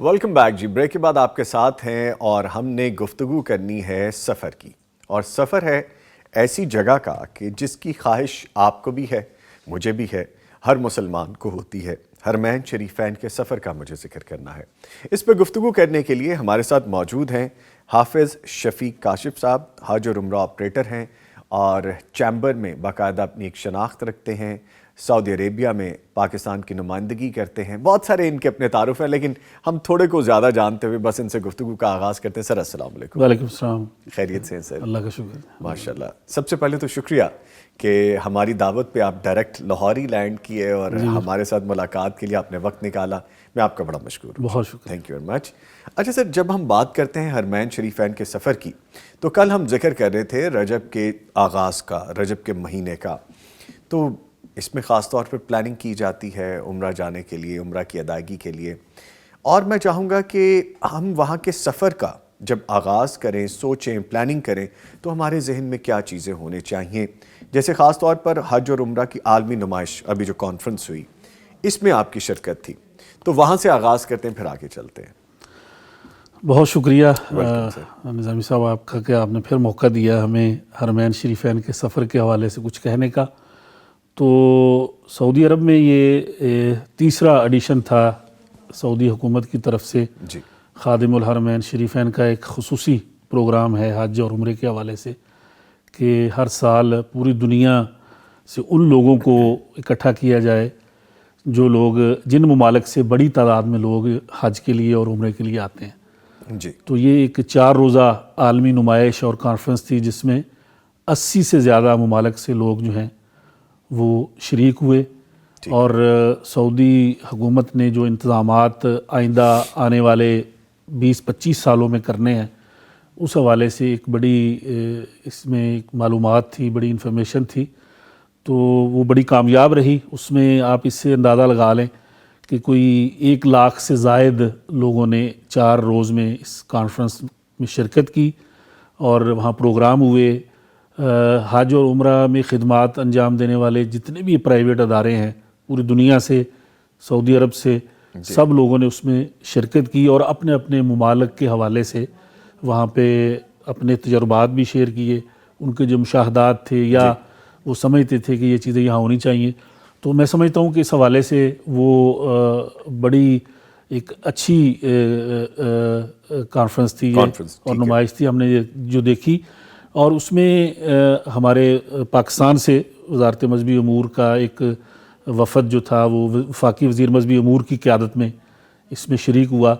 Welcome back جی. Break کے بعد آپ کے ساتھ ہیں اور ہم نے گفتگو کرنی ہے سفر کی. اور سفر ہے ایسی جگہ کا کہ جس کی خواہش آپ کو بھی ہے, مجھے بھی ہے, ہر مسلمان کو ہوتی ہے. حرمین شریفین کے سفر کا مجھے ذکر کرنا ہے. اس پہ گفتگو کرنے کے لیے ہمارے ساتھ موجود ہیں حافظ شفیق کاشف صاحب. حج اور عمرہ آپریٹر ہیں اور چیمبر میں باقاعدہ اپنی ایک شناخت رکھتے ہیں. سعودی عربیہ میں پاکستان کی نمائندگی کرتے ہیں. بہت سارے ان کے اپنے تعارف ہیں, لیکن ہم تھوڑے کو زیادہ جانتے ہوئے بس ان سے گفتگو کا آغاز کرتے ہیں. سر السلام علیکم. وعلیکم السلام. خیریت سے ہیں سر؟ اللہ کا شکر. ماشاءاللہ. سب سے پہلے تو شکریہ کہ ہماری دعوت پہ آپ ڈائریکٹ لاہور ہی لینڈ کیے اور ہمارے ساتھ ملاقات کے لیے آپ نے وقت نکالا. میں آپ کا بڑا مشکور ہوں. بہت شکریہ. تھینک یو ویری مچ. اچھا سر, جب ہم بات کرتے ہیں حرمین شریفین کے سفر کی, تو کل ہم ذکر کر رہے تھے رجب کے آغاز کا, رجب کے مہینے کا. تو اس میں خاص طور پر پلاننگ کی جاتی ہے عمرہ جانے کے لیے, عمرہ کی ادائیگی کے لیے. اور میں چاہوں گا کہ ہم وہاں کے سفر کا جب آغاز کریں, سوچیں, پلاننگ کریں, تو ہمارے ذہن میں کیا چیزیں ہونے چاہیے. جیسے خاص طور پر حج اور عمرہ کی عالمی نمائش, ابھی جو کانفرنس ہوئی, اس میں آپ کی شرکت تھی, تو وہاں سے آغاز کرتے ہیں, پھر آگے چلتے ہیں. بہت شکریہ نظامی صاحب آپ کا کہ آپ نے پھر موقع دیا ہمیں حرمین شریفین کے سفر کے حوالے سے کچھ کہنے کا. تو سعودی عرب میں یہ تیسرا ایڈیشن تھا سعودی حکومت کی طرف سے. جی. خادم الحرمین شریفین کا ایک خصوصی پروگرام ہے حج اور عمرے کے حوالے سے کہ ہر سال پوری دنیا سے ان لوگوں کو اکٹھا کیا جائے جو لوگ, جن ممالک سے بڑی تعداد میں لوگ حج کے لیے اور عمرے کے لیے آتے ہیں. جی. تو یہ ایک 4 روزہ عالمی نمائش اور کانفرنس تھی جس میں 80 سے زیادہ ممالک سے لوگ جو ہیں وہ شریک ہوئے. اور سعودی حکومت نے جو انتظامات آئندہ آنے والے 20-25 سالوں میں کرنے ہیں, اس حوالے سے ایک بڑی اس میں ایک معلومات تھی, بڑی انفارمیشن تھی, تو وہ بڑی کامیاب رہی. اس میں آپ اس سے اندازہ لگا لیں کہ کوئی 1 لاکھ سے زائد لوگوں نے 4 روز میں اس کانفرنس میں شرکت کی اور وہاں پروگرام ہوئے. حج اور عمرہ میں خدمات انجام دینے والے جتنے بھی پرائیویٹ ادارے ہیں پوری دنیا سے, سعودی عرب سے, سب لوگوں نے اس میں شرکت کی اور اپنے اپنے ممالک کے حوالے سے وہاں پہ اپنے تجربات بھی شیئر کیے. ان کے جو مشاہدات تھے یا وہ سمجھتے تھے کہ یہ چیزیں یہاں ہونی چاہیے. تو میں سمجھتا ہوں کہ اس حوالے سے وہ بڑی ایک اچھی کانفرنس تھی اور نمائش تھی ہم نے جو دیکھی. اور اس میں ہمارے پاکستان سے وزارت مذہبی امور کا ایک وفد جو تھا وہ وفاقی وزیر مذہبی امور کی قیادت میں اس میں شریک ہوا.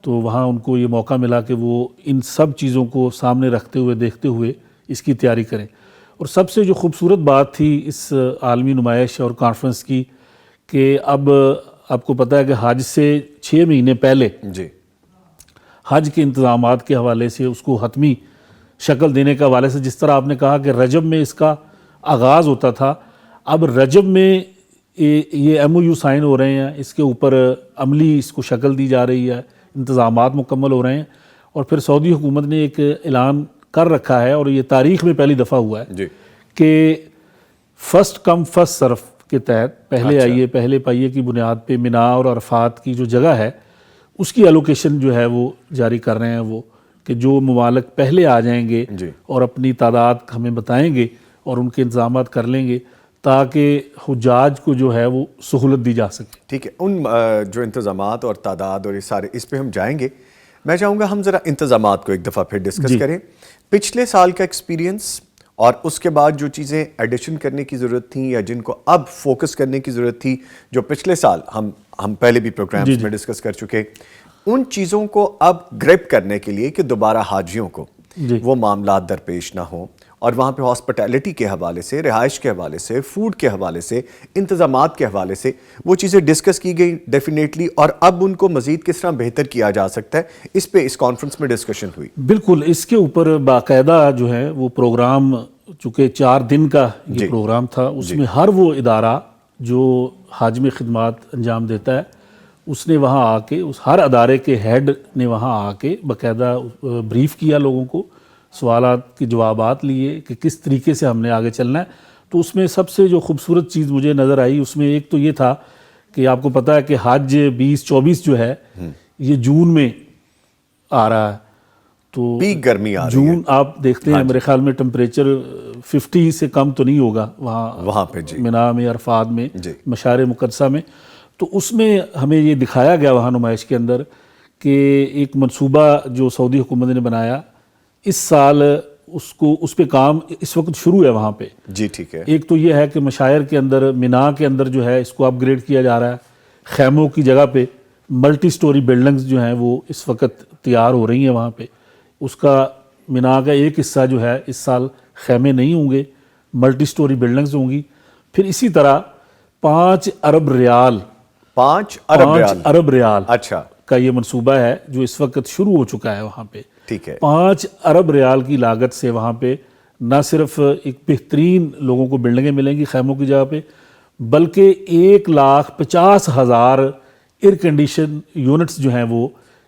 تو وہاں ان کو یہ موقع ملا کہ وہ ان سب چیزوں کو سامنے رکھتے ہوئے, دیکھتے ہوئے اس کی تیاری کریں. اور سب سے جو خوبصورت بات تھی اس عالمی نمائش اور کانفرنس کی کہ اب آپ کو پتہ ہے کہ حج سے 6 مہینے پہلے حج کے انتظامات کے حوالے سے اس کو حتمی شکل دینے کے حوالے سے, جس طرح آپ نے کہا کہ رجب میں اس کا آغاز ہوتا تھا, اب رجب میں یہ MOU سائن ہو رہے ہیں, اس کے اوپر عملی اس کو شکل دی جا رہی ہے, انتظامات مکمل ہو رہے ہیں. اور پھر سعودی حکومت نے ایک اعلان کر رکھا ہے اور یہ تاریخ میں پہلی دفعہ ہوا ہے کہ فرسٹ کم فرسٹ سرو کے تحت پہلے آئیے پہلے پائیے کی بنیاد پہ مینا اور عرفات کی جو جگہ ہے اس کی ایلوکیشن جو ہے وہ جاری کر رہے ہیں. وہ کہ جو ممالک پہلے آ جائیں گے اور اپنی تعداد ہمیں بتائیں گے اور ان کے انتظامات کر لیں گے تاکہ حجاج کو جو ہے وہ سہولت دی جا سکے. ٹھیک ہے, ان جو انتظامات اور تعداد اور یہ سارے اس پہ ہم جائیں گے. میں چاہوں گا ہم ذرا انتظامات کو ایک دفعہ پھر ڈسکس کریں. پچھلے سال کا ایکسپیرینس اور اس کے بعد جو چیزیں ایڈیشن کرنے کی ضرورت تھیں یا جن کو اب فوکس کرنے کی ضرورت تھی, جو پچھلے سال ہم پہلے بھی پروگرامز میں ڈسکس کر چکے, ان چیزوں کو اب گریپ کرنے کے لیے کہ دوبارہ حاجیوں کو وہ معاملات درپیش نہ ہوں اور وہاں پہ ہاسپٹیلٹی کے حوالے سے، رہائش کے حوالے سے، فوڈ کے حوالے سے، انتظامات کے حوالے سے وہ چیزیں ڈسکس کی گئی ڈیفینیٹلی، اور اب ان کو مزید کس طرح بہتر کیا جا سکتا ہے، اس پہ اس کانفرنس میں ڈسکشن ہوئی. بالکل، اس کے اوپر باقاعدہ جو ہے وہ پروگرام، چونکہ 4 دن کا یہ پروگرام تھا، اس میں ہر وہ ادارہ جو حج میں خدمات انجام دیتا ہے اس نے وہاں آ کے، اس ہر ادارے کے ہیڈ نے وہاں آ کے باقاعدہ بریف کیا لوگوں کو، سوالات کے جوابات لیے کہ کس طریقے سے ہم نے آگے چلنا ہے. تو اس میں سب سے جو خوبصورت چیز مجھے نظر آئی اس میں ایک تو یہ تھا کہ آپ کو پتہ ہے کہ حج 2024 جو ہے یہ جون میں آ رہا ہے، تو پیک گرمی آ رہی ہے. جون آپ دیکھتے ہیں میرے خیال میں ٹمپریچر 50 سے کم تو نہیں ہوگا وہاں پہ منا میں، عرفات میں، مشعر مقدسہ میں. تو اس میں ہمیں یہ دکھایا گیا وہاں نمائش کے اندر کہ ایک منصوبہ جو سعودی حکومت نے بنایا اس سال، اس پہ کام اس وقت شروع ہے وہاں پہ. جی ٹھیک ہے. ایک تو یہ ہے کہ مشاعر کے اندر، منا کے اندر جو ہے اس کو اپ گریڈ کیا جا رہا ہے. خیموں کی جگہ پہ ملٹی سٹوری بلڈنگز جو ہیں وہ اس وقت تیار ہو رہی ہیں وہاں پہ. اس کا منا کا ایک حصہ جو ہے اس سال خیمے نہیں ہوں گے، ملٹی سٹوری بلڈنگز ہوں گی. پھر اسی طرح 5 ارب ریال 5 ارب ریال اچھا کا یہ منصوبہ ہے جو اس وقت شروع ہو چکا ہے وہاں پہ. ٹھیک ہے. 5 ارب ریال کی لاگت سے وہاں پہ نہ صرف ایک بہترین لوگوں کو بلڈنگیں ملیں گی خیموں کی جگہ پہ، بلکہ 1,50,000 ایئر کنڈیشن یونٹس جو ہیں وہ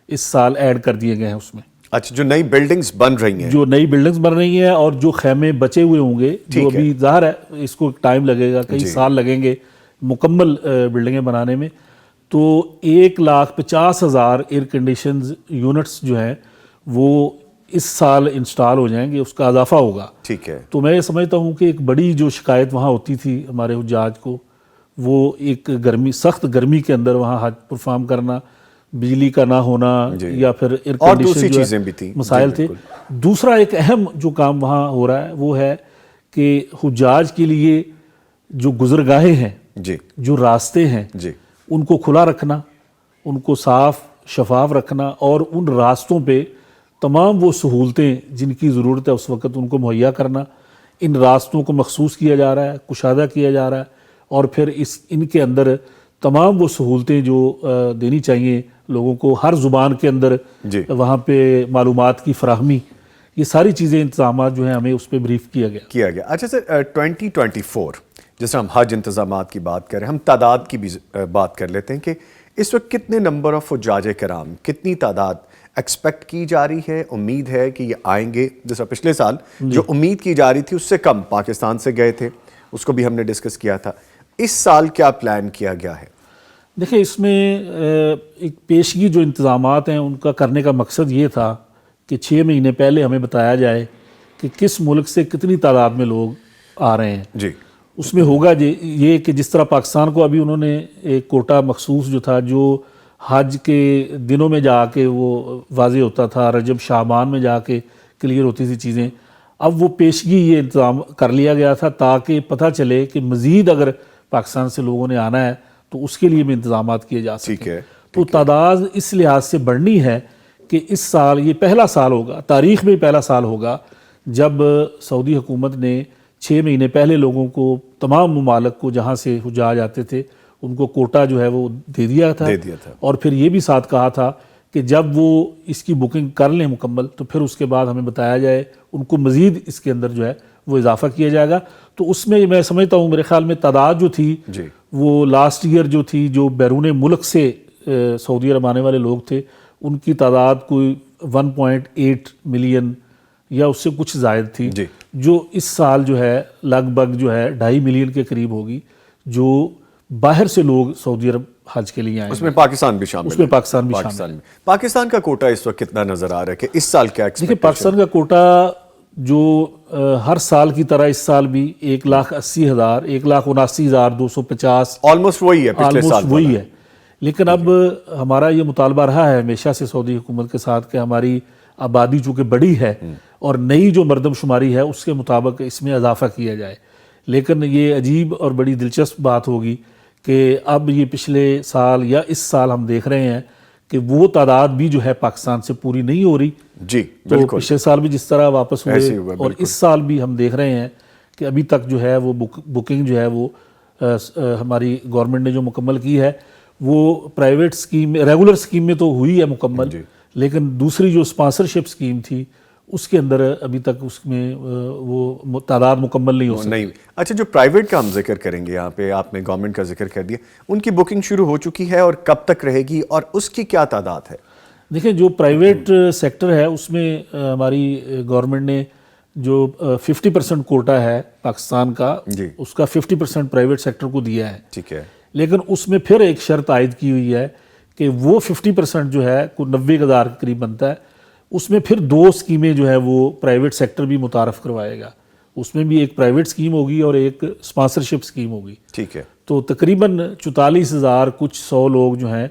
اس سال ایڈ کر دیے گئے ہیں اس میں. اچھا، جو نئی بلڈنگز بن رہی ہیں، جو نئی بلڈنگز بن رہی ہیں اور جو خیمے بچے ہوئے ہوں گے، جو ابھی ظاہر ہے اس کو ٹائم لگے گا، کئی سال لگیں گے مکمل بلڈنگیں بنانے میں. تو 1,50,000 ایئر کنڈیشنز یونٹس جو ہیں وہ اس سال انسٹال ہو جائیں گے، اس کا اضافہ ہوگا. ٹھیک ہے. تو میں یہ سمجھتا ہوں کہ ایک بڑی جو شکایت وہاں ہوتی تھی ہمارے حجاج کو، وہ ایک سخت گرمی کے اندر وہاں حج پرفارم کرنا، بجلی کا نہ ہونا یا پھر ایئر اور کنڈیشن دوسری جو چیزیں بھی تھیں، مسائل تھے. دوسرا ایک اہم جو کام وہاں ہو رہا ہے وہ ہے کہ حجاج کے لیے جو گزرگاہیں ہیں، جو راستے ہیں، ان کو کھلا رکھنا، ان کو صاف شفاف رکھنا، اور ان راستوں پہ تمام وہ سہولتیں جن کی ضرورت ہے اس وقت ان کو مہیا کرنا. ان راستوں کو مخصوص کیا جا رہا ہے، کشادہ کیا جا رہا ہے، اور پھر ان کے اندر تمام وہ سہولتیں جو دینی چاہیے لوگوں کو، ہر زبان کے اندر وہاں پہ معلومات کی فراہمی، یہ ساری چیزیں، انتظامات جو ہیں ہمیں اس پہ بریف کیا گیا. اچھا سر، 2024 جس طرح ہم حج انتظامات کی بات کر رہے ہیں، ہم تعداد کی بھی بات کر لیتے ہیں کہ اس وقت کتنے نمبر آف حجاج کرام، کتنی تعداد ایکسپیکٹ کی جا رہی ہے، امید ہے کہ یہ آئیں گے؟ جیسا پچھلے سال جو امید کی جا رہی تھی اس سے کم پاکستان سے گئے تھے، اس کو بھی ہم نے ڈسکس کیا تھا. اس سال کیا پلان کیا گیا ہے؟ دیکھیں، اس میں ایک پیشگی جو انتظامات ہیں ان کا کرنے کا مقصد یہ تھا کہ 6 مہینے پہلے ہمیں بتایا جائے کہ کس ملک سے کتنی تعداد میں لوگ آ رہے ہیں. جی. اس میں ہوگا یہ کہ جس طرح پاکستان کو ابھی انہوں نے ایک کوٹا مخصوص جو تھا، جو حج کے دنوں میں جا کے وہ واضح ہوتا تھا، رجب شعبان میں جا کے کلیئر ہوتی تھی چیزیں، اب وہ پیشگی یہ انتظام کر لیا گیا تھا تاکہ پتہ چلے کہ مزید اگر پاکستان سے لوگوں نے آنا ہے تو اس کے لیے بھی انتظامات کیے جا سکیں. تو تعداد اس لحاظ سے بڑھنی ہے کہ اس سال یہ پہلا سال ہوگا، تاریخ میں پہلا سال ہوگا جب سعودی حکومت نے 6 مہینے پہلے لوگوں کو، تمام ممالک کو جہاں سے حجاج آتے تھے ان کو کوٹا جو ہے وہ دے دیا تھا. اور پھر یہ بھی ساتھ کہا تھا کہ جب وہ اس کی بکنگ کر لیں مکمل تو پھر اس کے بعد ہمیں بتایا جائے، ان کو مزید اس کے اندر جو ہے وہ اضافہ کیا جائے گا. تو اس میں میں سمجھتا ہوں میرے خیال میں تعداد جو تھی وہ لاسٹ ایئر جو تھی، جو بیرون ملک سے سعودی عرب آنے والے لوگ تھے، ان کی تعداد کوئی 1.8 ملین یا اس سے کچھ زائد تھی، جو اس سال جو ہے لگ بھگ جو ہے 2.5 ملین کے قریب ہوگی جو باہر سے لوگ سعودی عرب حج کے لیے آئیں. اس میں پاکستان بھی شامل ہے. اس میں پاکستان بھی شامل ہے. پاکستان کا کوٹا اس وقت کتنا نظر آ رہا ہے کہ اس سال کیا ایکسپیکٹیشن؟ دیکھیں، پاکستان کا کوٹا جو ہر سال کی طرح اس سال بھی 1,80,000 1,79,250 آلموسٹ وہی ہے، پچھلے سال وہی ہے. لیکن اب ہمارا یہ مطالبہ رہا ہے ہمیشہ سے سعودی حکومت کے ساتھ کہ ہماری آبادی چونکہ بڑی ہے اور نئی جو مردم شماری ہے اس کے مطابق اس میں اضافہ کیا جائے. لیکن یہ عجیب اور بڑی دلچسپ بات ہوگی کہ اب یہ پچھلے سال یا اس سال ہم دیکھ رہے ہیں کہ وہ تعداد بھی جو ہے پاکستان سے پوری نہیں ہو رہی. جی تو بالکل پچھلے سال بھی جس طرح واپس ایسے ہوئے ہوا، اور اس سال بھی ہم دیکھ رہے ہیں کہ ابھی تک جو ہے وہ بکنگ جو ہے وہ ہماری گورنمنٹ نے جو مکمل کی ہے وہ پرائیویٹ اسکیم ریگولر اسکیم میں تو ہوئی ہے مکمل, لیکن دوسری جو اسپانسرشپ اسکیم تھی اس کے اندر ابھی تک اس میں وہ تعداد مکمل نہیں ہو سکی. اچھا, جو پرائیویٹ کا ہم ذکر کریں گے یہاں پہ, آپ نے گورنمنٹ کا ذکر کر دیا, ان کی بکنگ شروع ہو چکی ہے اور کب تک رہے گی اور اس کی کیا تعداد ہے؟ دیکھیں جو پرائیویٹ سیکٹر ہے اس میں ہماری گورنمنٹ نے جو 50% کوٹا ہے پاکستان کا, اس کا 50% پرائیویٹ سیکٹر کو دیا ہے. ٹھیک ہے, لیکن اس میں پھر ایک شرط عائد کی ہوئی ہے کہ وہ 50% جو ہے کوئی 90,000 کے قریب بنتا ہے, اس میں پھر 2 اسکیمیں جو ہے وہ پرائیویٹ سیکٹر بھی متعارف کروائے گا. اس میں بھی ایک پرائیویٹ اسکیم ہوگی اور ایک اسپانسرشپ اسکیم ہوگی. ٹھیک ہے, تو تقریباً 44,000 کچھ 100 لوگ جو ہیں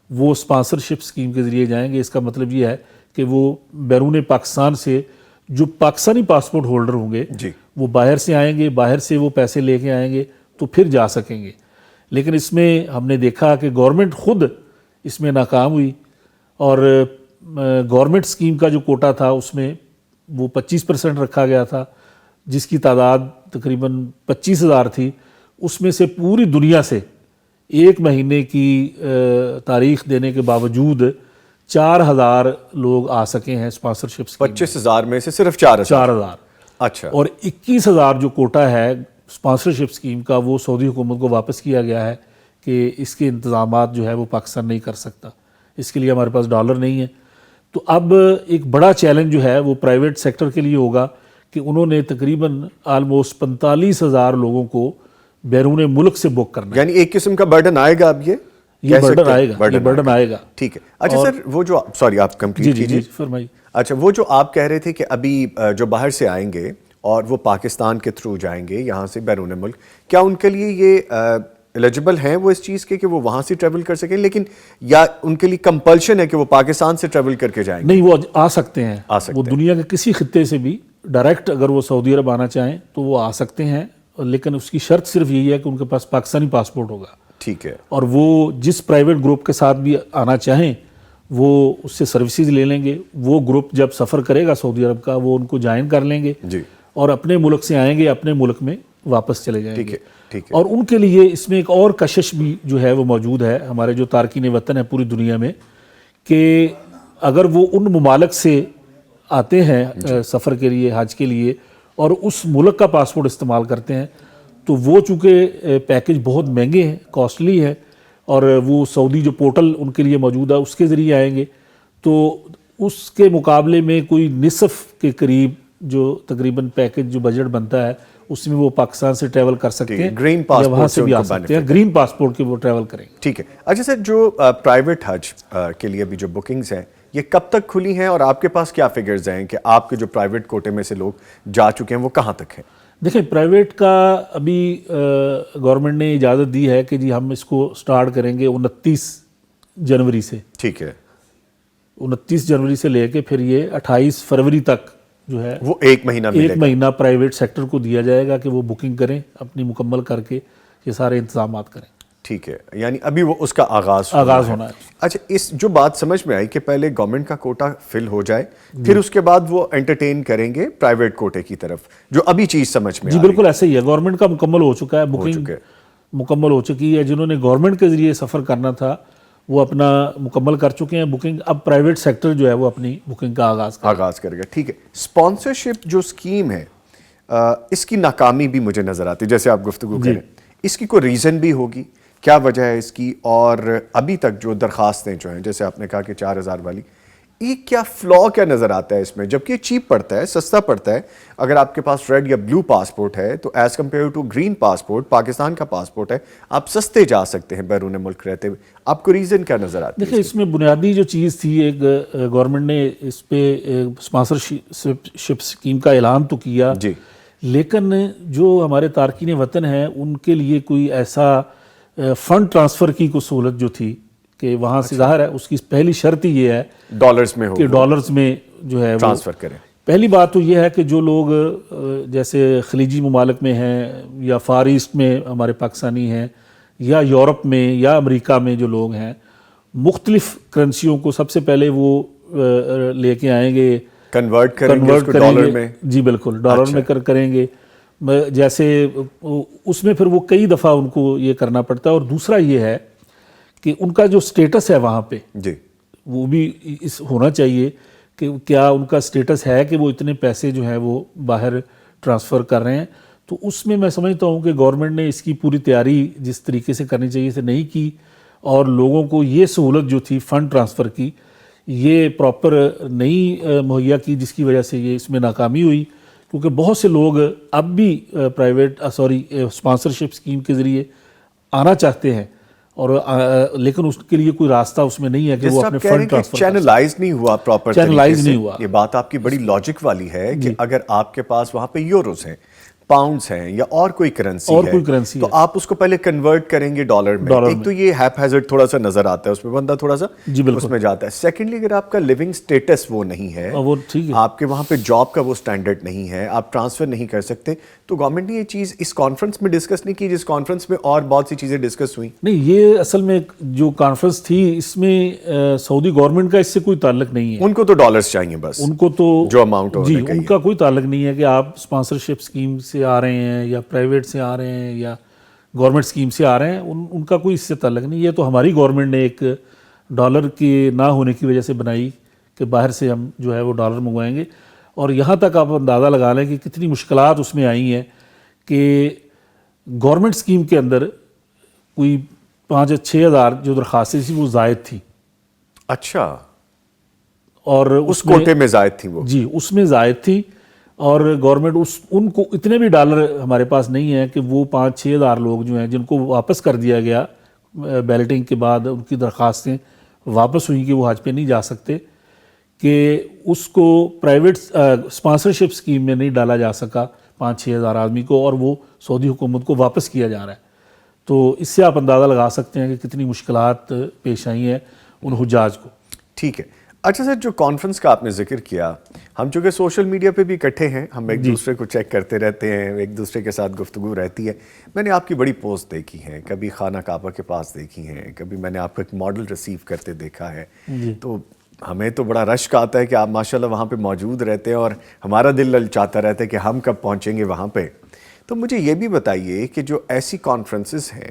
وہ اسپانسرشپ اسکیم کے ذریعے جائیں گے. اس کا مطلب یہ ہے کہ وہ بیرون پاکستان سے جو پاکستانی پاسپورٹ ہولڈر ہوں گے وہ باہر سے آئیں گے, باہر سے وہ پیسے لے کے آئیں گے تو پھر جا سکیں گے. لیکن اس میں ہم نے دیکھا کہ گورنمنٹ خود اس میں ناکام ہوئی اور گورنمنٹ اسکیم کا جو کوٹا تھا اس میں وہ 25% رکھا گیا تھا, جس کی تعداد تقریباً 25,000 تھی. اس میں سے پوری دنیا سے 1 مہینے کی تاریخ دینے کے باوجود 4,000 لوگ آ سکے ہیں اسپانسرشپ. 25,000 میں سے صرف 4,000. اچھا, اور 21,000 جو کوٹا ہے اسپانسرشپ اسکیم کا وہ سعودی حکومت کو واپس کیا گیا ہے کہ اس کے انتظامات جو ہے وہ پاکستان نہیں کر سکتا, اس کے لیے ہمارے پاس ڈالر نہیں ہے. تو اب ایک بڑا چیلنج جو ہے وہ پرائیویٹ سیکٹر کے لیے ہوگا کہ انہوں نے تقریباً آلموسٹ 45,000 لوگوں کو بیرون ملک سے بک کرنا ہے. یعنی ایک قسم کا برڈن آئے گا اب یہ برڈن آئے گا. ٹھیک ہے. اچھا سر, وہ جو سوری آپ کمپلیٹ کیجیے. فرمائیے. اچھا, وہ جو آپ کہہ رہے تھے کہ ابھی جو باہر سے آئیں گے اور وہ پاکستان کے تھرو جائیں گے یہاں سے بیرون ملک, کیا ان کے لیے یہ ایلیجبل ہیں وہ اس چیز کے کہ وہ وہاں سے ٹریول کر سکیں, لیکن یا ان کے لیے کمپلشن ہے کہ وہ پاکستان سے ٹریول کر کے جائیں گے؟ نہیں, وہ آ سکتے ہیں. وہ دنیا کے کسی خطے سے بھی ڈائریکٹ اگر وہ سعودی عرب آنا چاہیں تو وہ آ سکتے ہیں, لیکن اس کی شرط صرف یہی ہے کہ ان کے پاس پاکستانی پاسپورٹ ہوگا. ٹھیک ہے. اور وہ جس پرائیویٹ گروپ کے ساتھ بھی آنا چاہیں وہ اس سے سروسز لے لیں گے. وہ گروپ جب سفر کرے گا سعودی عرب کا وہ ان کو جوائن کر لیں گے اور اپنے ملک سے آئیں گے, اپنے ملک میں واپس چلے جائیں گے. اور ان کے لیے اس میں ایک اور کشش بھی جو ہے وہ موجود ہے ہمارے جو تارکین وطن ہیں پوری دنیا میں, کہ اگر وہ ان ممالک سے آتے ہیں سفر کے لیے, حج کے لیے, اور اس ملک کا پاسپورٹ استعمال کرتے ہیں تو وہ چونکہ پیکج بہت مہنگے ہیں, کاسٹلی ہے, اور وہ سعودی جو پورٹل ان کے لیے موجود ہے اس کے ذریعے آئیں گے تو اس کے مقابلے میں کوئی نصف کے قریب جو تقریباً پیکج جو بجٹ بنتا ہے اس میں وہ پاکستان سے ٹریول کر سکتے ہیں, گرین یا وہاں سے بھی آ سکتے ہیں, گرین پاسپورٹ کے وہ ٹریول کریں گے. ٹھیک ہے. اچھا سر, جو پرائیویٹ حج کے لیے بھی جو بکنگز ہیں یہ کب تک کھلی ہیں اور آپ کے پاس کیا فگرز ہیں کہ آپ کے جو پرائیویٹ کوٹے میں سے لوگ جا چکے ہیں وہ کہاں تک ہیں؟ دیکھیں, پرائیویٹ کا ابھی گورنمنٹ نے اجازت دی ہے کہ جی ہم اس کو سٹارٹ کریں گے 29 جنوری سے. ٹھیک ہے. 29 جنوری سے لے کے پھر یہ 28 فروری تک جو ہے وہ ایک مہینہ پرائیویٹ سیکٹر کو دیا جائے گا کہ وہ بکنگ کریں اپنی مکمل کر کے یہ سارے انتظامات کریں. ٹھیک ہے, یعنی ابھی وہ اس کا آغاز ہونا ہے. اچھا, اس جو بات سمجھ میں آئی کہ پہلے گورنمنٹ کا کوٹا فل ہو جائے پھر اس کے بعد وہ انٹرٹین کریں گے پرائیویٹ کوٹے کی طرف, جو ابھی چیز سمجھ میں جی بالکل ایسا ہی ہے. گورنمنٹ کا مکمل ہو چکا ہے, بکنگ مکمل ہو چکی ہے. جنہوں نے گورنمنٹ کے ذریعے سفر کرنا تھا وہ اپنا مکمل کر چکے ہیں بکنگ. اب پرائیویٹ سیکٹر جو ہے وہ اپنی بکنگ کا آغاز کرے گا. ٹھیک ہے. اسپانسرشپ جو اسکیم ہے اس کی ناکامی بھی مجھے نظر آتی ہے, جیسے آپ گفتگو کریں, اس کی کوئی ریزن بھی ہوگی, کیا وجہ ہے اس کی؟ اور ابھی تک جو درخواستیں جو ہیں جیسے آپ نے کہا کہ 4,000 والی, یہ کیا فلا کیا نظر آتا ہے اس میں, جبکہ یہ چیپ پڑتا ہے, سستا پڑتا ہے. اگر آپ کے پاس ریڈ یا بلو پاسپورٹ ہے تو as compare to green passport, Pakistan کا پاسپورٹ ہے, آپ سستے جا سکتے ہیں بیرون ملک رہتے ہوئے. آپ کو ریزن کیا نظر آتا ہے؟ دیکھیں, اس میں بنیادی جو چیز تھی, ایک گورنمنٹ نے اس پہ اسپانسرشپ اسکیم کا اعلان تو کیا, لیکن جو ہمارے تارکین وطن ہیں ان کے لیے کوئی ایسا فنڈ ٹرانسفر کی کوئی سہولت جو تھی کہ وہاں سے ظاہر ہے اس کی پہلی شرط ہی یہ ہے ڈالرز میں ہو کہ ڈالرز میں جو ہے ٹرانسفر کریں. پہلی بات تو یہ ہے کہ جو لوگ جیسے خلیجی ممالک میں ہیں یا فار ایسٹ میں ہمارے پاکستانی ہیں یا یورپ میں یا امریکہ میں جو لوگ ہیں مختلف کرنسیوں کو سب سے پہلے وہ لے کے آئیں گے, کنورٹ کریں گے اس کو ڈالر میں. جی بالکل, ڈالر میں کریں گے. جیسے اس میں پھر وہ کئی دفعہ ان کو یہ کرنا پڑتا ہے. اور دوسرا یہ ہے کہ ان کا جو سٹیٹس ہے وہاں پہ جی وہ بھی ہونا چاہیے کہ کیا ان کا سٹیٹس ہے کہ وہ اتنے پیسے جو ہیں وہ باہر ٹرانسفر کر رہے ہیں. تو اس میں میں سمجھتا ہوں کہ گورنمنٹ نے اس کی پوری تیاری جس طریقے سے کرنی چاہیے سے نہیں کی, اور لوگوں کو یہ سہولت جو تھی فنڈ ٹرانسفر کی یہ پراپر نہیں مہیا کی, جس کی وجہ سے یہ اس میں ناکامی ہوئی. کیونکہ بہت سے لوگ اب بھی اسپانسرشپ اسکیم کے ذریعے آنا چاہتے ہیں, اور لیکن اس کے لیے کوئی راستہ اس میں نہیں ہے کہ وہ اپنے فنڈ ٹرانسفر چینلائز نہیں ہوا پراپر, چینلائز نہیں ہوا. یہ بات آپ کی بڑی لاجک والی ہے کہ اگر آپ کے پاس وہاں پہ یوروز ہیں, پاؤنڈز ہیں یا اور کوئی کرنسی ہے تو آپ اس کو پہلے کنورٹ کریں گے ڈالر میں. ایک تو یہ ہیپ ہیزرڈ تھوڑا سا نظر آتا ہے, اس میں بندہ تھوڑا سا اس میں جاتا ہے. سیکنڈلی اگر آپ کا لیونگ سٹیٹس وہ نہیں ہے, آپ کے وہاں پہ جاب کا وہ سٹینڈرڈ نہیں ہے, آپ ٹرانسفر نہیں کر سکتے, تو گورنمنٹ نے یہ چیز اس کانفرنس میں ڈسکس نہیں کی جس کانفرنس میں اور بہت سی چیزیں ڈسکس ہوئیں. نہیں, یہ اصل میں جو کانفرنس تھی اس میں سعودی گورنمنٹ کا اس سے کوئی تعلق نہیں ہے. ان کو تو ڈالرز چاہیے بس, ان کو تو جو اماؤنٹ جی ان کا کوئی تعلق نہیں ہے کہ آپ اسپانسرشپ اسکیم سے آ رہے ہیں یا پرائیویٹ سے آ رہے ہیں یا گورنمنٹ اسکیم سے آ رہے ہیں, ان کا کوئی اس سے تعلق نہیں. یہ تو ہماری گورنمنٹ نے ایک ڈالر کے نہ ہونے کی وجہ سے بنائی کہ باہر سے ہم جو ہے وہ ڈالر منگوائیں گے. اور یہاں تک آپ اندازہ لگا لیں کہ کتنی مشکلات اس میں آئی ہیں کہ گورنمنٹ اسکیم کے اندر کوئی 5-6 ہزار جو درخواستیں تھیں وہ زائد تھیں. اچھا, اور اس کوٹے میں زائد تھیں وہ؟ جی اس میں زائد تھی, اور گورنمنٹ ان کو اتنے بھی ڈالر ہمارے پاس نہیں ہیں کہ وہ 5-6 ہزار لوگ جو ہیں جن کو واپس کر دیا گیا بیلٹنگ کے بعد, ان کی درخواستیں واپس ہوئیں کہ وہ حج پہ نہیں جا سکتے, کہ اس کو پرائیویٹ اسپانسرشپ اسکیم میں نہیں ڈالا جا سکا 5-6 ہزار آدمی کو, اور وہ سعودی حکومت کو واپس کیا جا رہا ہے. تو اس سے آپ اندازہ لگا سکتے ہیں کہ کتنی مشکلات پیش آئی ہیں ان حجاج کو. ٹھیک ہے. اچھا سر, جو کانفرنس کا آپ نے ذکر کیا, ہم چونکہ سوشل میڈیا پہ بھی اکٹھے ہیں, ہم ایک دوسرے کو چیک کرتے رہتے ہیں, ایک دوسرے کے ساتھ گفتگو رہتی ہے. میں نے آپ کی بڑی پوسٹ دیکھی ہیں, کبھی خانہ کعبہ کے پاس دیکھی ہیں, کبھی میں نے آپ کو ایک ماڈل ریسیو کرتے دیکھا ہے. تو ہمیں تو بڑا رشک آتا ہے کہ آپ ماشاءاللہ وہاں پہ موجود رہتے ہیں, اور ہمارا دل للچاتا رہتا ہے کہ ہم کب پہنچیں گے وہاں پہ. تو مجھے یہ بھی بتائیے کہ جو ایسی کانفرنسز ہیں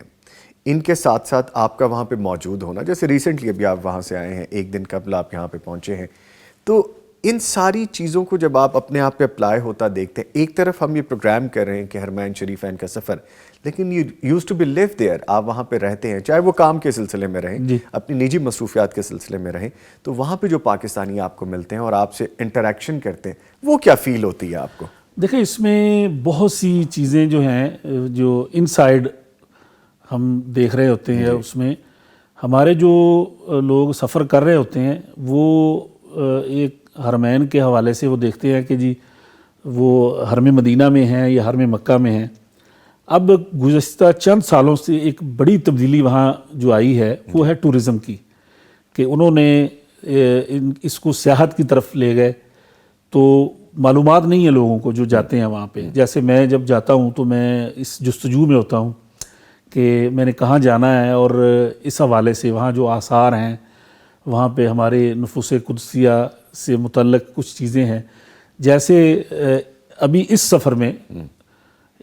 ان کے ساتھ ساتھ آپ کا وہاں پہ موجود ہونا, جیسے ریسنٹلی ابھی آپ وہاں سے آئے ہیں, ایک دن قبل آپ یہاں پہ پہنچے ہیں, تو ان ساری چیزوں کو جب آپ اپنے آپ پہ اپلائی ہوتا دیکھتے ہیں, ایک طرف ہم یہ پروگرام کر رہے ہیں کہ حرمین شریفین کا سفر, لیکن you use to be live there, آپ وہاں پہ رہتے ہیں, چاہے وہ کام کے سلسلے میں رہیں, اپنی نجی مصروفیات کے سلسلے میں رہیں, تو وہاں پہ جو پاکستانی آپ کو ملتے ہیں اور آپ سے انٹریکشن کرتے ہیں, وہ کیا فیل ہوتی ہے آپ کو؟ دیکھیں, اس میں بہت سی چیزیں جو ہیں جو ان سائڈ ہم دیکھ رہے ہوتے ہیں, اس میں ہمارے جو لوگ سفر کر رہے ہوتے ہیں وہ ایک حرمین کے حوالے سے وہ دیکھتے ہیں کہ جی وہ حرم مدینہ میں ہیں یا حرم مکہ میں ہیں. اب گزشتہ چند سالوں سے ایک بڑی تبدیلی وہاں جو آئی ہے وہ ہے ٹورزم کی, کہ انہوں نے اس کو سیاحت کی طرف لے گئے. تو معلومات نہیں ہے لوگوں کو جو جاتے ہیں وہاں پہ. جیسے میں جب جاتا ہوں تو میں اس جستجو میں ہوتا ہوں کہ میں نے کہاں جانا ہے, اور اس حوالے سے وہاں جو آثار ہیں, وہاں پہ ہمارے نفوس قدسیہ سے متعلق کچھ چیزیں ہیں. جیسے ابھی اس سفر میں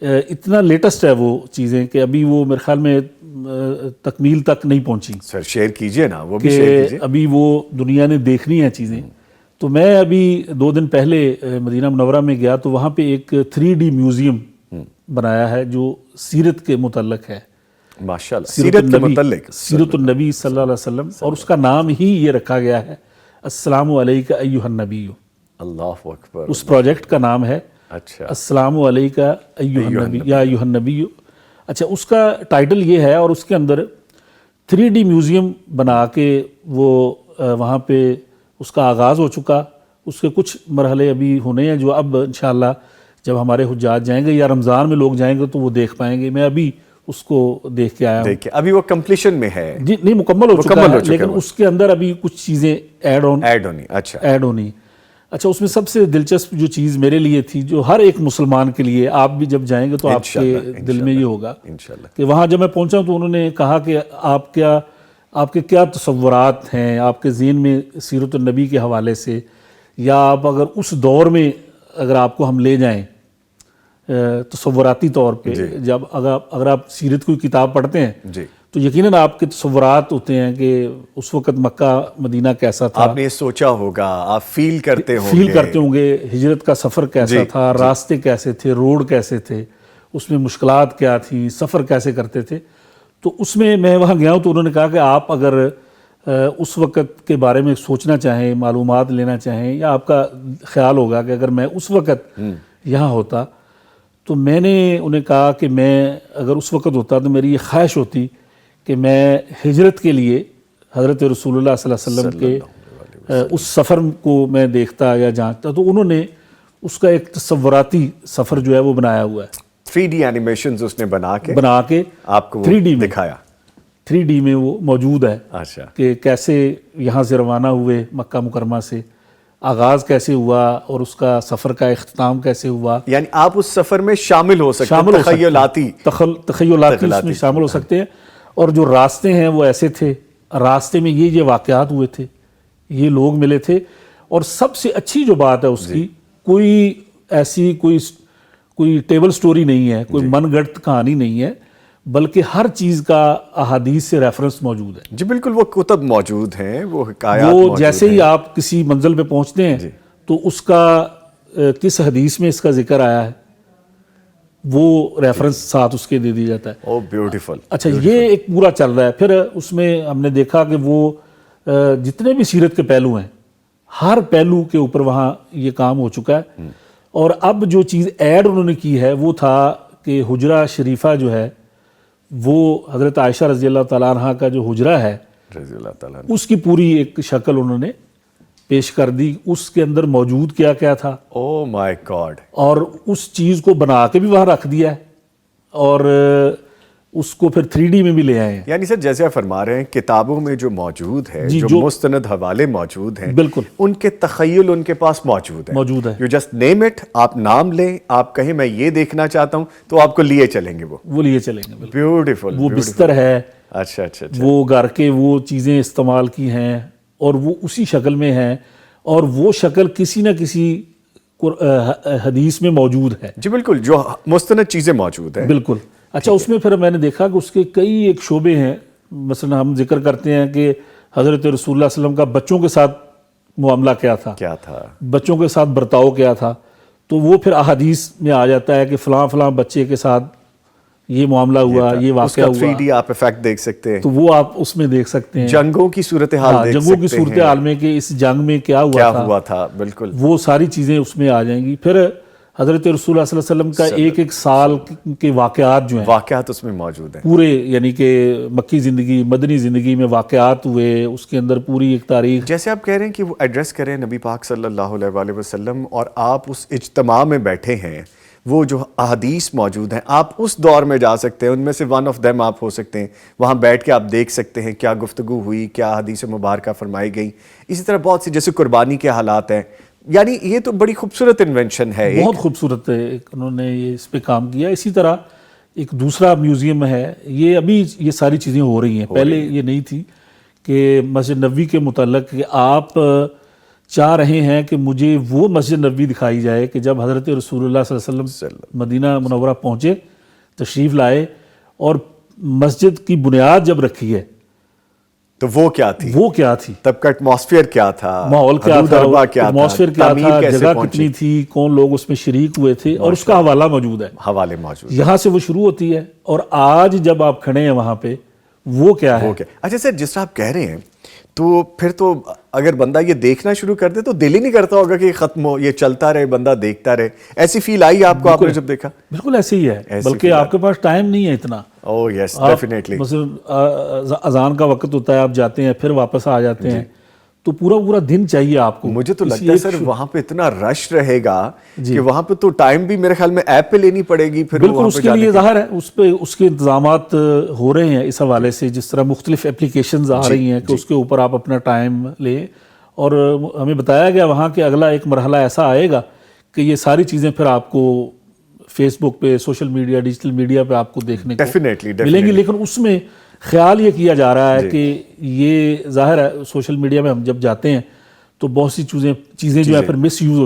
اتنا لیٹسٹ ہے وہ چیزیں کہ ابھی وہ میرے خیال میں تکمیل تک نہیں پہنچی. سر شیئر کیجئے نا, وہ بھی شیئر کیجئے. ابھی وہ دنیا نے دیکھنی ہیں چیزیں. تو میں ابھی 2 دن پہلے مدینہ منورہ میں گیا تو وہاں پہ ایک 3D میوزیم بنایا ہے جو سیرت کے متعلق ہے. ماشاءاللہ, سیرت کے متعلق, سیرت النبی صلی اللہ علیہ وسلم, اور اس کا نام ہی یہ رکھا گیا ہے السلام علیکہ ایھا النبی. اللہ اکبر. اس پروجیکٹ کا نام ہے اچھا السلام علیکہ ایھا النبی یا ایھا النبی. اچھا, اس کا ٹائٹل یہ ہے, اور اس کے اندر 3D میوزیم بنا کے وہ وہاں پہ اس کا آغاز ہو چکا. اس کے کچھ مرحلے ابھی ہونے ہیں جو اب انشاءاللہ جب ہمارے حجاج جائیں گے یا رمضان میں لوگ جائیں گے تو وہ دیکھ پائیں گے. میں ابھی اس کو دیکھ کے آیا ہوں. دیکھیں, ابھی وہ کمپلیشن میں ہے. جی نہیں, مکمل ہو چکا ہے, لیکن اس کے اندر ابھی کچھ چیزیں ایڈ ہونی. اچھا, ایڈ ہونی. اچھا, اس میں سب سے دلچسپ جو چیز میرے لیے تھی, جو ہر ایک مسلمان کے لیے, آپ بھی جب جائیں گے تو آپ کے دل میں یہ ہوگا کہ وہاں جب میں پہنچا تو انہوں نے کہا کہ آپ کے کیا تصورات ہیں آپ کے ذہن میں سیرت النبی کے حوالے سے، یا آپ اگر اس دور میں اگر آپ کو ہم لے جائیں تصوراتی طور پہ، جب اگر آپ سیرت کوئی کتاب پڑھتے ہیں جی تو یقیناً آپ کے تصورات ہوتے ہیں کہ اس وقت مکہ مدینہ کیسا تھا، آپ نے یہ سوچا ہوگا، آپ فیل کرتے ہوں گے ہجرت کا سفر کیسا تھا، راستے کیسے تھے، روڈ کیسے تھے، اس میں مشکلات کیا تھیں، سفر کیسے کرتے تھے. تو اس میں وہاں گیا ہوں تو انہوں نے کہا کہ آپ اگر اس وقت کے بارے میں سوچنا چاہیں، معلومات لینا چاہیں، یا آپ کا خیال ہوگا کہ اگر میں اس وقت یہاں ہوتا، تو میں نے انہیں کہا کہ میں اگر اس وقت ہوتا تو میری یہ خواہش ہوتی کہ میں ہجرت کے لیے حضرت رسول اللہ صلی اللہ علیہ وسلم کے اس سفر کو میں دیکھتا یا جانتا. تو انہوں نے اس کا ایک تصوراتی سفر جو ہے وہ بنایا ہوا ہے، 3D اینیمیشنز اس نے بنا کے آپ کو 3D میں دکھایا. 3D میں وہ موجود ہے اچھا، کہ کیسے یہاں سے روانہ ہوئے مکہ مکرمہ سے، آغاز کیسے ہوا اور اس کا سفر کا اختتام کیسے ہوا. یعنی آپ اس سفر میں شامل ہو سکتے ہیں، تخیلاتی اس میں شامل ہو سکتے ہیں. اور جو راستے ہیں وہ ایسے تھے، راستے میں یہ واقعات ہوئے تھے، یہ لوگ ملے تھے. اور سب سے اچھی جو بات ہے اس کی، کوئی ایسی کوئی ٹیبل سٹوری نہیں ہے، کوئی من گھڑت کہانی نہیں ہے، بلکہ ہر چیز کا احادیث سے ریفرنس موجود ہے. جی بالکل، وہ کتب موجود ہیں، وہ حکایات وہ موجود جیسے ہی ہیں. آپ کسی منزل پہ پہنچتے ہیں تو اس کا کس حدیث میں اس کا ذکر آیا ہے وہ ریفرنس ساتھ اس کے دے دیا جاتا ہے. او بیوٹیفل. اچھا، یہ ایک پورا چل رہا ہے. پھر اس میں ہم نے دیکھا کہ وہ جتنے بھی سیرت کے پہلو ہیں، ہر پہلو کے اوپر وہاں یہ کام ہو چکا ہے. اور اب جو چیز ایڈ انہوں نے کی ہے وہ تھا کہ حجرہ شریفہ جو ہے وہ حضرت عائشہ رضی اللہ تعالیٰ عنہ کا جو حجرہ ہے رضی اللہ تعالیٰ. اس کی پوری ایک شکل انہوں نے پیش کر دی. اس کے اندر موجود کیا کیا تھا، او مائی گاڈ. اور اس چیز کو بنا کے بھی وہاں رکھ دیا ہے اور اس کو پھر 3D میں بھی لے آئے ہیں. یعنی سر جیسے آپ فرما رہے ہیں کتابوں میں جو موجود ہے، جو مستند حوالے موجود ہیں، بالکل ان کے تخیل ان کے پاس موجود ہے. یو جسٹ نیم اٹ، آپ نام لیں، آپ کہیں میں یہ دیکھنا چاہتا ہوں تو آپ کو لیے چلیں گے، وہ لیے چلیں گے. بیوٹیفل. وہ بستر ہے، اچھا اچھا، وہ گھر کے وہ چیزیں استعمال کی ہیں اور وہ اسی شکل میں ہیں، اور وہ شکل کسی نہ کسی حدیث میں موجود ہے. جی بالکل، جو مستند چیزیں موجود ہیں. بالکل. اچھا، اس میں پھر میں نے دیکھا کہ اس کے کئی ایک شعبے ہیں. مثلا ہم ذکر کرتے ہیں کہ حضرت رسول اللہ صلی اللہ علیہ وسلم کا بچوں کے ساتھ معاملہ کیا تھا، بچوں کے ساتھ برتاؤ کیا تھا. تو وہ پھر احادیث میں آ جاتا ہے کہ فلاں فلاں بچے کے ساتھ یہ معاملہ ہوا، یہ واقعہ ہوا. 3D آپ ایفیکٹ دیکھ سکتے ہیں، تو وہ آپ اس میں دیکھ سکتے ہیں. جنگوں کی صورتحال دیکھ سکتے ہیں، جنگوں کی صورتحال میں کہ اس جنگ میں کیا ہوا تھا. بالکل، وہ ساری چیزیں اس میں آ جائیں گی. پھر حضرت رسول اللہ صلی اللہ علیہ وسلم کا ایک سال کے واقعات جو ہیں، واقعات اس میں موجود ہیں پورے، یعنی کہ مکی زندگی، مدنی زندگی میں واقعات ہوئے، اس کے اندر پوری ایک تاریخ. جیسے آپ کہہ رہے ہیں کہ وہ ایڈریس کریں نبی پاک صلی اللہ علیہ وآلہ وسلم، اور آپ اس اجتماع میں بیٹھے ہیں، وہ جو احادیث موجود ہیں آپ اس دور میں جا سکتے ہیں، ان میں سے ون آف دیم آپ ہو سکتے ہیں. وہاں بیٹھ کے آپ دیکھ سکتے ہیں کیا گفتگو ہوئی، کیا حدیث مبارکہ فرمائی گئی. اسی طرح بہت سی جیسے قربانی کے حالات ہیں. یعنی یہ تو بڑی خوبصورت انوینشن ہے، بہت خوبصورت ہے، انہوں نے یہ اس پہ کام کیا. اسی طرح ایک دوسرا میوزیم ہے، یہ ابھی یہ ساری چیزیں ہو رہی ہیں، پہلے یہ نہیں تھی. کہ مسجد نبوی کے متعلق کہ آپ چاہ رہے ہیں کہ مجھے وہ مسجد نبوی دکھائی جائے کہ جب حضرت رسول اللہ صلی اللہ علیہ وسلم مدینہ منورہ پہنچے، تشریف لائے، اور مسجد کی بنیاد جب رکھی ہے تو وہ کیا تھی، تب کا ایٹماسفیئر کیا تھا، ماحول کیا تھا، ایٹماسفیئر کیا تھا، جگہ کتنی تھی، کون لوگ اس میں شریک ہوئے تھے، اور اس کا حوالہ موجود ہے. یہاں سے وہ شروع ہوتی ہے، اور آج جب آپ کھڑے ہیں وہاں پہ وہ کیا ہے. اچھا سر، جس طرح آپ کہہ رہے ہیں تو پھر تو اگر بندہ یہ دیکھنا شروع کر دے تو دل ہی نہیں کرتا ہوگا کہ یہ ختم ہو، یہ چلتا رہے، بندہ دیکھتا رہے. ایسی فیل آئی آپ کو، آپ نے جب دیکھا؟ بالکل ایسے ہی ہے، بلکہ آپ کے پاس ٹائم نہیں ہے اتنا. اوہ یس، ڈیفینیٹلی. مثلا اذان کا وقت ہوتا ہے، آپ جاتے ہیں، پھر واپس آ جاتے ہیں، تو پورا دن چاہیے آپ کو. مجھے تو لگتا ہے سر وہاں پہ اتنا رش رہے گا کہ وہاں پہ تو ٹائم بھی میرے خیال میں ایپ پہ لینی پڑے گی. پھر بالکل، اس کے لیے ظاہر ہے اس پہ اس کے انتظامات ہو رہے ہیں اس حوالے سے، جس طرح مختلف اپلیکیشنز آ رہی ہیں کہ اس کے اوپر آپ اپنا ٹائم لیں. اور ہمیں بتایا گیا وہاں کہ اگلا ایک مرحلہ ایسا آئے گا کہ یہ ساری چیزیں پھر آپ کو فیس بک پہ، سوشل میڈیا، ڈیجیٹل میڈیا پہ آپ کو دیکھنے کو ملیں گی. لیکن اس میں خیال یہ کیا جا رہا ہے کہ یہ ظاہر ہے سوشل میڈیا میں ہم جب جاتے ہیں تو بہت سی چیزیں جو ہے پھر مس یوز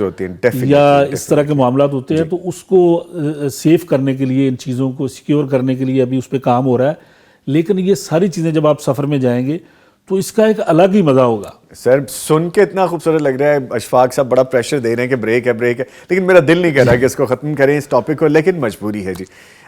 ہوتی ہیں یا اس طرح کے معاملات ہوتے ہیں، تو اس کو سیف کرنے کے لیے، ان چیزوں کو سیکیور کرنے کے لیے ابھی اس پہ کام ہو رہا ہے. لیکن یہ ساری چیزیں جب آپ سفر میں جائیں گے تو اس کا ایک الگ ہی مزہ ہوگا. سر سن کے اتنا خوبصورت لگ رہا ہے. اشفاق صاحب بڑا پریشر دے رہے ہیں کہ بریک ہے، لیکن میرا دل نہیں کہہ رہا کہ اس کو ختم کریں اس ٹاپک کو، لیکن مجبوری ہے. جی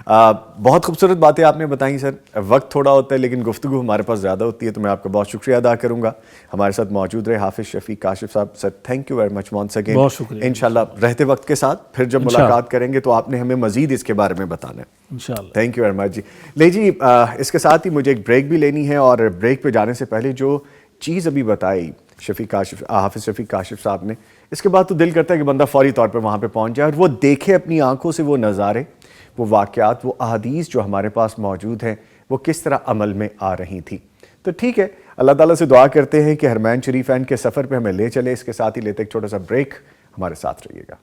بہت خوبصورت باتیں آپ نے بتائیں سر. وقت تھوڑا ہوتا ہے لیکن گفتگو ہمارے پاس زیادہ ہوتی ہے، تو میں آپ کا بہت شکریہ ادا کروں گا. ہمارے ساتھ موجود رہے حافظ شفیق کاشف صاحب. Sir thank you very much once again. بہت شکریہ. انشاءاللہ رہتے وقت کے ساتھ پھر جب ملاقات کریں گے تو آپ نے ہمیں مزید اس کے بارے میں بتانا ہے انشاءاللہ. Thank you very much. جی لے جی اس کے ساتھ ہی مجھے ایک بریک بھی لینی ہے، اور بریک پہ جانے سے پہلے جو چیز ابھی بتائی حافظ شفیق کاشف صاحب نے، اس کے بعد تو دل کرتا ہے کہ بندہ فوری طور پہ وہاں پہ پہنچ جائے اور وہ دیکھے اپنی آنکھوں سے وہ نظارے، وہ واقعات، وہ احادیث جو ہمارے پاس موجود ہیں وہ کس طرح عمل میں آ رہی تھی. تو ٹھیک ہے، اللہ تعالیٰ سے دعا کرتے ہیں کہ حرمین شریفین کے سفر پہ ہمیں لے چلے. اس کے ساتھ ہی لیتے ایک چھوٹا سا بریک. ہمارے ساتھ رہیے گا.